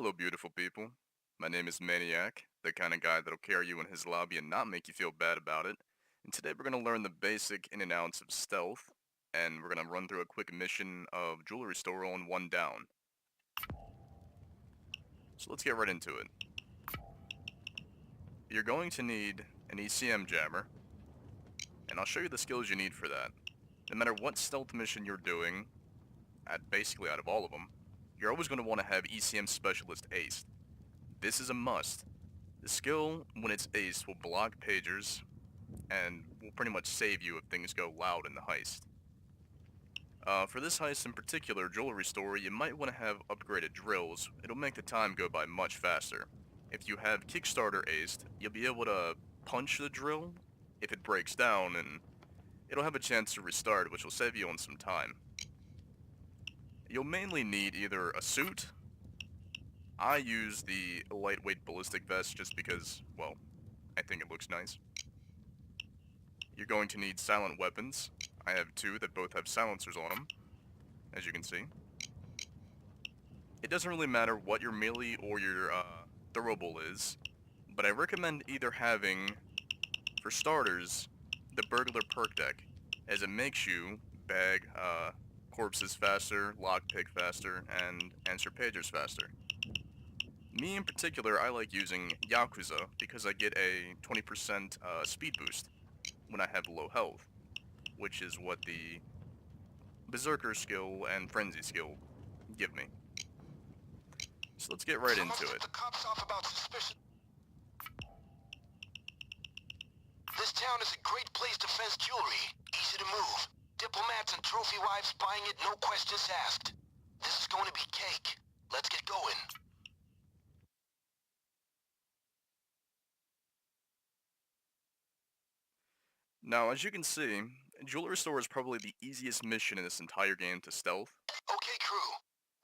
Hello, beautiful people. My name is Maniac, the kind of guy that'll carry you in his lobby and not make you feel bad about it. And today we're going to learn the basic in and outs of stealth, and we're going to run through a quick mission of jewelry store on one down. So let's get right into it. You're going to need an ECM jammer, and I'll show you the skills you need for that. No matter what stealth mission you're doing, basically out of all of them, you're always going to want to have ECM Specialist aced. This is a must. The skill, when it's aced, will block pagers, and will pretty much save you if things go loud in the heist. For this heist in particular, jewelry store, you might want to have upgraded drills. It'll make the time go by much faster. If you have Kickstarter aced, you'll be able to punch the drill if it breaks down, and it'll have a chance to restart, which will save you on some time. You'll mainly need either a suit. I use the lightweight ballistic vest just because, well, I think it looks nice. You're going to need silent weapons. I have two that both have silencers on them, as you can see. It doesn't really matter what your melee or your throwable is, but I recommend either having, for starters, the burglar perk deck, as it makes you bag corpses faster, lockpick faster, and answer pagers faster. Me in particular, I like using Yakuza because I get a 20% speed boost when I have low health, which is what the Berserker skill and Frenzy skill give me. So let's get right into it. The cops off about suspicion. This town is a great place to fence jewelry. Easy to move. Diplomats and trophy wives buying it, no questions asked. This is going to be cake. Let's get going. Now, as you can see, jewelry store is probably the easiest mission in this entire game to stealth. Okay, crew.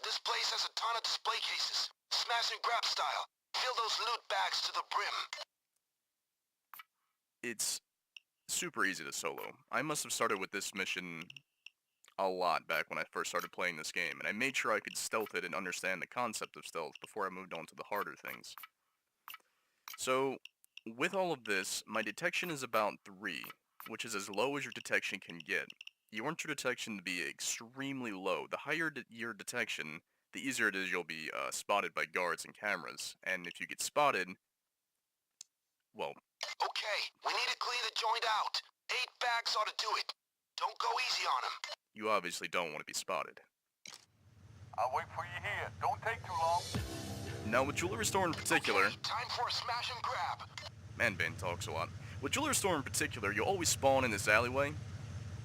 This place has a ton of display cases. Smash and grab style. Fill those loot bags to the brim. It's super easy to solo. I must have started with this mission a lot back when I first started playing this game, and I made sure I could stealth it and understand the concept of stealth before I moved on to the harder things. So, with all of this, my detection is about 3, which is as low as your detection can get. You want your detection to be extremely low. The higher your detection, the easier it is you'll be spotted by guards and cameras. And if you get spotted, well... Okay, we need to clean the joint out. 8 bags ought to do it. Don't go easy on him. You obviously don't want to be spotted. I'll wait for you here. Don't take too long. Now with jewelry store in particular... Okay, time for a smash and grab. Man talks a lot. With jewelry store in particular, you'll always spawn in this alleyway.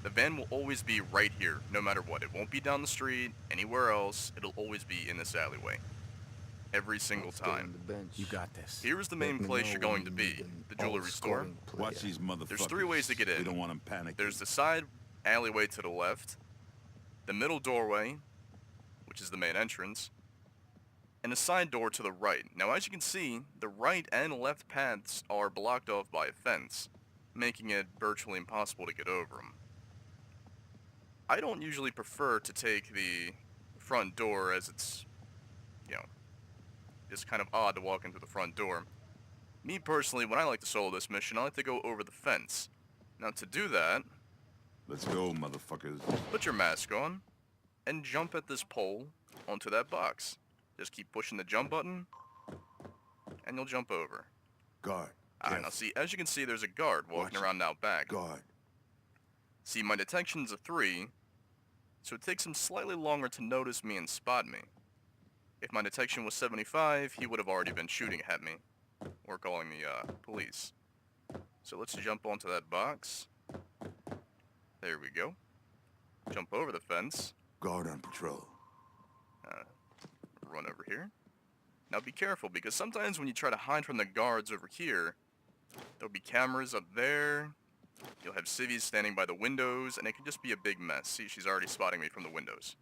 The van will always be right here, no matter what. It won't be down the street, anywhere else. It'll always be in this alleyway. Every single time. You got this. Here is the main place you're going to be, the jewelry store. Watch these motherfuckers. There's 3 ways to get in. We don't want them panicking. There's the side alleyway to the left, the middle doorway, which is the main entrance, and a side door to the right. Now as you can see, the right and left paths are blocked off by a fence, making it virtually impossible to get over them. I don't usually prefer to take the front door as it's, just kind of odd to walk into the front door. Me personally, when I like to solo this mission, I like to go over the fence. Now to do that, Let's go, motherfuckers. put your mask on, and jump at this pole onto that box. Just keep pushing the jump button, and you'll jump over. Guard. Alright, now see, as you can see, there's a guard walking around out back. Guard. See, my detection's a 3, so it takes him slightly longer to notice me and spot me. If my detection was 75, he would have already been shooting at me, or calling the police. So let's jump onto that box. There we go. Jump over the fence. Guard on patrol. Run over here. Now be careful, because sometimes when you try to hide from the guards over here, there'll be cameras up there, you'll have civvies standing by the windows, and it can just be a big mess. See, she's already spotting me from the windows.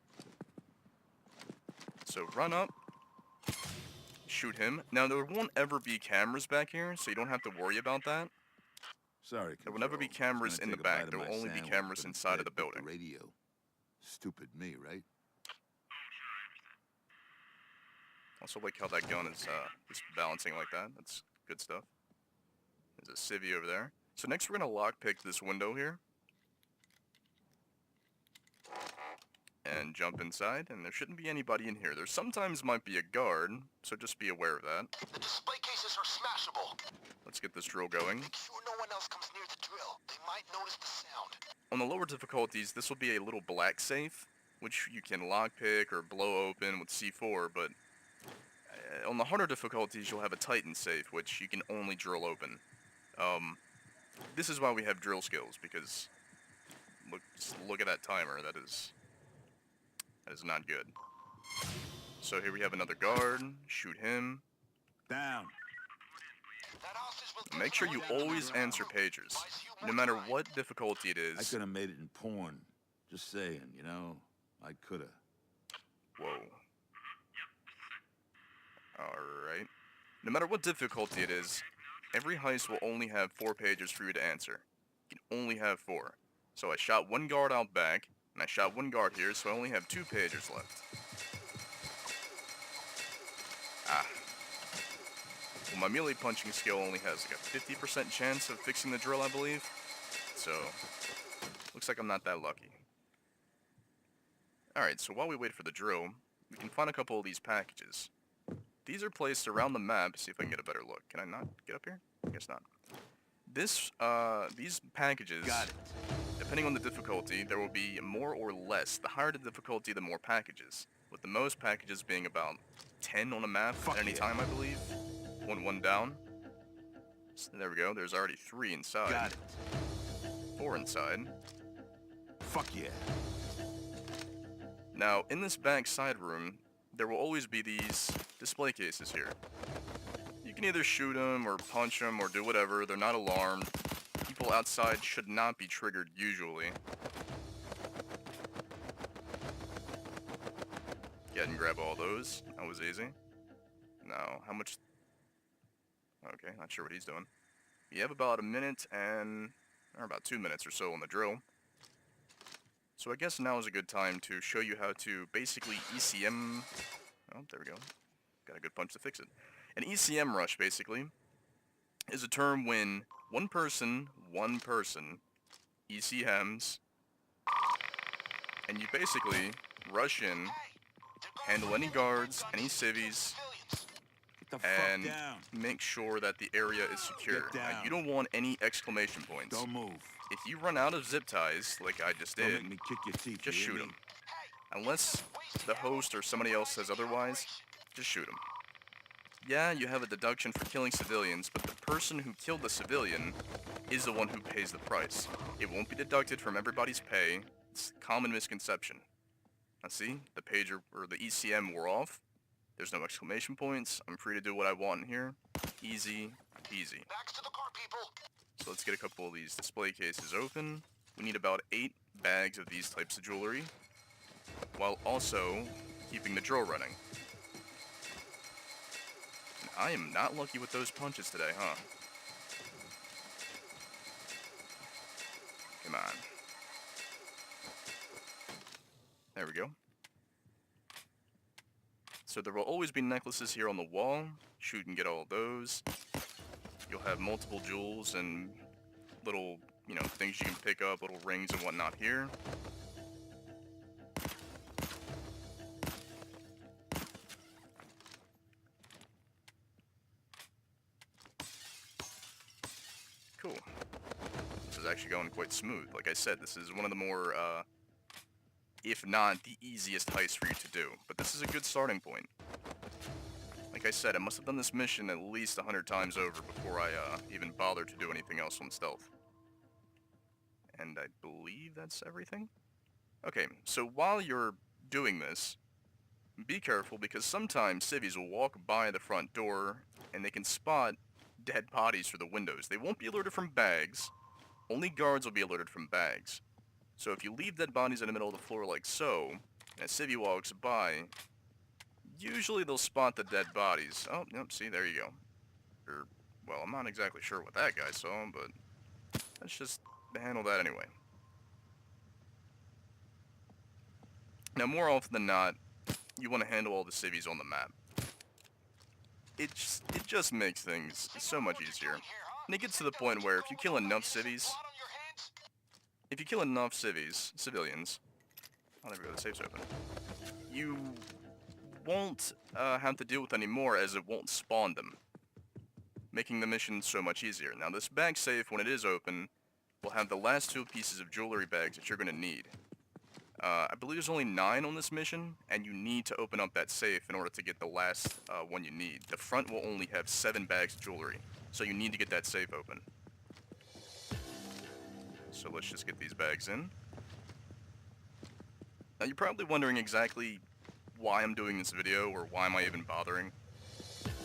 So run up, shoot him. Now there won't ever be cameras back here, so you don't have to worry about that. Sorry, There will never be cameras in the back, there will only be cameras inside of the building. Radio. Stupid me, right? Also like how that gun is just balancing like that. That's good stuff. There's a civvy over there. So next we're gonna lockpick this window here. And jump inside, and there shouldn't be anybody in here. There sometimes might be a guard, so just be aware of that. The display cases are smashable. Let's get this drill going. Make sure no one else comes near the drill. They might notice the sound. On the lower difficulties, this will be a little black safe, which you can lockpick or blow open with C4, but on the harder difficulties, you'll have a Titan safe, which you can only drill open. This is why we have drill skills, because just look at that timer. That is not good. So here we have another guard. Shoot him. Down. That hostage will Make sure you always answer pagers, no matter what difficulty it I is. could have made it in porn. Just saying, you know? I could have. Whoa. Alright. No matter what difficulty it is, every heist will only have 4 pagers for you to answer. You can only have 4. So I shot one guard out back, and I shot one guard here, so I only have 2 pagers left. Ah. Well, my melee punching skill only has like a 50% chance of fixing the drill, I believe. So, looks like I'm not that lucky. Alright, so while we wait for the drill, we can find a couple of these packages. These are placed around the map. See if I can get a better look. Can I not get up here? I guess not. These packages, Got it. depending on the difficulty, there will be more or less. The higher the difficulty, the more packages. With the most packages being about 10 on a map Fuck at any yeah. time, I believe. One down. So there we go. There's already 3 inside. Got it. 4 inside. Fuck yeah. Now, in this back side room, there will always be these display cases here. You can either shoot them or punch them or do whatever. They're not alarmed. People outside should not be triggered usually. Get and grab all those. That was easy. Now, how much... Okay, not sure what he's doing. We have about a minute and... or about 2 minutes or so on the drill. So I guess now is a good time to show you how to basically ECM... Oh, there we go. Got a good punch to fix it. An ECM rush, basically, is a term when one person, ECMs, and you basically rush in, handle any guards, any civvies, Get the fuck and down. make sure that the area is secure. Get down. You don't want any exclamation points. Don't move. If you run out of zip ties, like I just Don't did, make me kick your teeth. just you hear shoot me? them. Unless the host or somebody else says otherwise, just shoot them. Yeah, you have a deduction for killing civilians, but the person who killed the civilian is the one who pays the price. It won't be deducted from everybody's pay. It's a common misconception. Now see, the pager, or the ECM wore off. There's no exclamation points. I'm free to do what I want in here. Easy peasy. Backs to the car, people. So let's get a couple of these display cases open. We need about 8 bags of these types of jewelry, while also keeping the drill running. And I am not lucky with those punches today, huh? Come on. There we go. So there will always be necklaces here on the wall. Shoot and get all of those. You'll have multiple jewels and little, you know, things you can pick up, little rings and whatnot here. Cool. This is actually going quite smooth. Like I said, this is one of the more, if not the easiest heist for you to do. But this is a good starting point. Like I said, I must have done this mission at least 100 times over before I even bothered to do anything else on stealth. And I believe that's everything? Okay, so while you're doing this, be careful because sometimes civvies will walk by the front door and they can spot dead bodies through the windows. They won't be alerted from bags. Only guards will be alerted from bags. So if you leave dead bodies in the middle of the floor like so, and a civvy walks by, usually they'll spot the dead bodies. Oh, yep, see, there you go. Or, well, I'm not exactly sure what that guy saw, but let's just handle that anyway. Now, more often than not, you want to handle all the civvies on the map. it just makes things so much easier. And it gets to the point where if you kill enough civvies, civilians, oh, there we go, the safe's open, you won't have to deal with any more, as it won't spawn them, making the mission so much easier. Now this bag safe, when it is open, will have the last 2 pieces of jewelry bags that you're going to need. I believe there's only 9 on this mission, and you need to open up that safe in order to get the last one you need. The front will only have 7 bags of jewelry, so you need to get that safe open. So let's just get these bags in. Now you're probably wondering exactly why I'm doing this video, or why am I even bothering.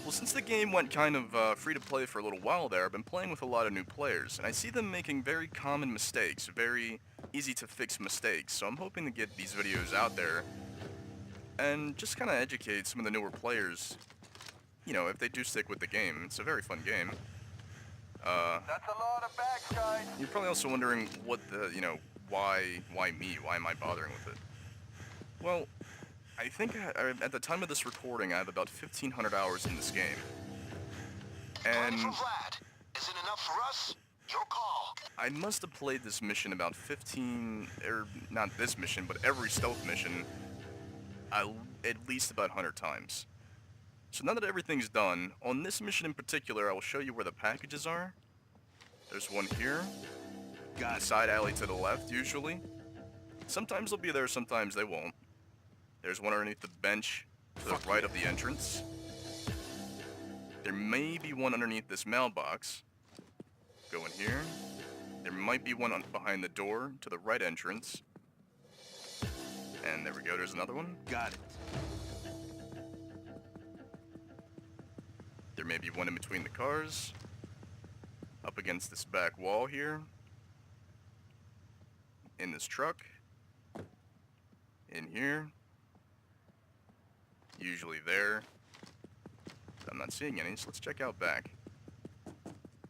Well, since the game went kind of free to play for a little while there, I've been playing with a lot of new players, and I see them making very common mistakes, very easy to fix mistakes, so I'm hoping to get these videos out there and just kind of educate some of the newer players, you know, if they do stick with the game. It's a very fun game. That's a lot of bags, guys. You're probably also wondering what the, you know, why me? Why am I bothering with it? Well, I think at the time of this recording, I have about 1,500 hours in this game. And Plenty for Vlad. Is it enough for us? Your call. I must have played this mission about 15, or not this mission, but every stealth mission, at least about 100 times. So now that everything's done, on this mission in particular, I will show you where the packages are. There's one here, in the side alley to the left, usually. Sometimes they'll be there, sometimes they won't. There's one underneath the bench to the right of the entrance. There may be one underneath this mailbox. Go in here. There might be one behind the door to the right entrance. And there we go, there's another one. Got it. There may be one in between the cars. Up against this back wall here. In this truck. In here. Usually there. I'm not seeing any, so let's check out back.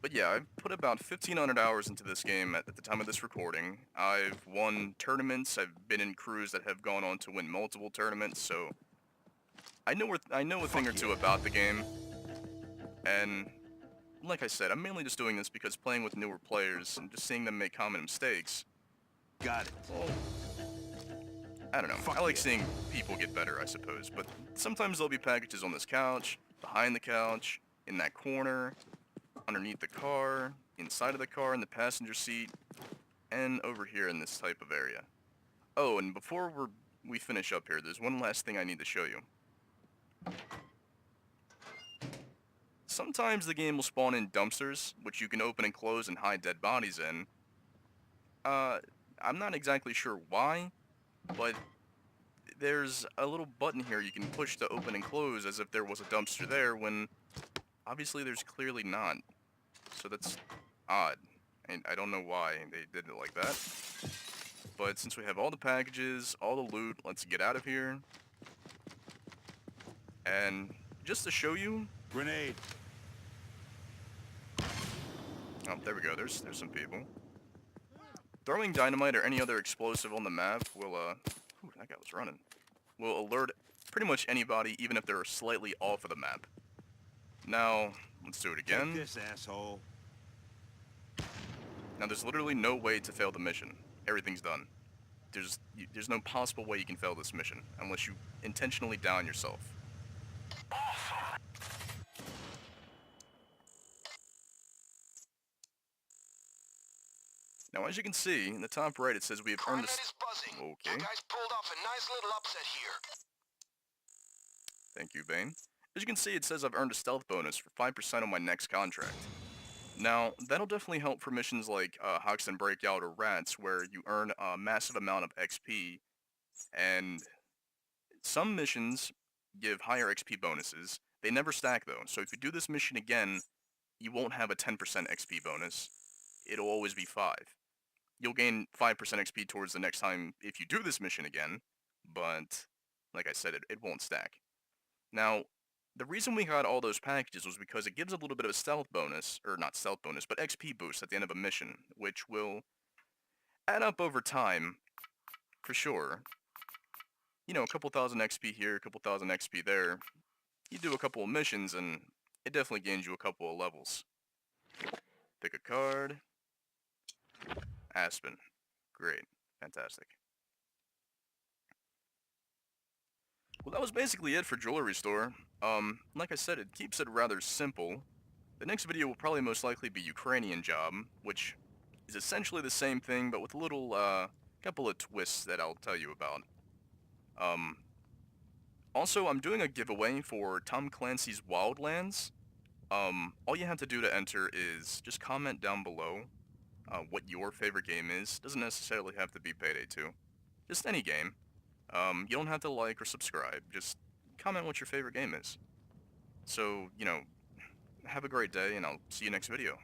But yeah, I've put about 1,500 hours into this game at the time of this recording. I've won tournaments, I've been in crews that have gone on to win multiple tournaments, so I know a thing or two about the game. And like I said, I'm mainly just doing this because playing with newer players and just seeing them make common mistakes. Got it. Well, I don't know. I like seeing people get better, I suppose, but sometimes there'll be packages on this couch, behind the couch, in that corner, underneath the car, inside of the car, in the passenger seat, and over here in this type of area. Oh, and before we finish up here, there's one last thing I need to show you. Sometimes the game will spawn in dumpsters, which you can open and close and hide dead bodies in. I'm not exactly sure why, but there's a little button here you can push to open and close as if there was a dumpster there, when obviously there's clearly not. So that's odd, and I don't know why they did it like that. But since we have all the packages, all the loot, let's get out of here. And just to show you... Grenade. Oh, there we go, there's some people. Throwing dynamite or any other explosive on the map will, ooh, that guy was running. Will alert pretty much anybody, even if they're slightly off of the map. Now, let's do it again. Take this, asshole. Now, there's literally no way to fail the mission. Everything's done. There's no possible way you can fail this mission, unless you intentionally down yourself. Now, as you can see, in the top right, it says we have earned a... Crime is buzzing. Okay. You guys pulled off a nice little upset here. Thank you, Bane. As you can see, it says I've earned a stealth bonus for 5% on my next contract. Now, that'll definitely help for missions like Hawks and Breakout or Rats, where you earn a massive amount of XP, and some missions give higher XP bonuses. They never stack, though, so if you do this mission again, you won't have a 10% XP bonus. It'll always be 5. You'll gain 5% XP towards the next time if you do this mission again, but, like I said, it won't stack. Now, the reason we got all those packages was because it gives a little bit of a stealth bonus, or not stealth bonus, but XP boost at the end of a mission, which will add up over time, for sure. You know, a couple thousand XP here, a couple thousand XP there. you do a couple of missions, and it definitely gains you a couple of levels. Pick a card. Aspen. Great. Fantastic. Well, that was basically it for Jewelry Store. Like I said, it keeps it rather simple. The next video will probably most likely be Ukrainian Job, which is essentially the same thing, but with a little, couple of twists that I'll tell you about. Also, I'm doing a giveaway for Tom Clancy's Wildlands. All you have to do to enter is just comment down below what your favorite game is. Doesn't necessarily have to be PayDay 2. Just any game. You don't have to like or subscribe. Just comment what your favorite game is. So, have a great day, and I'll see you next video.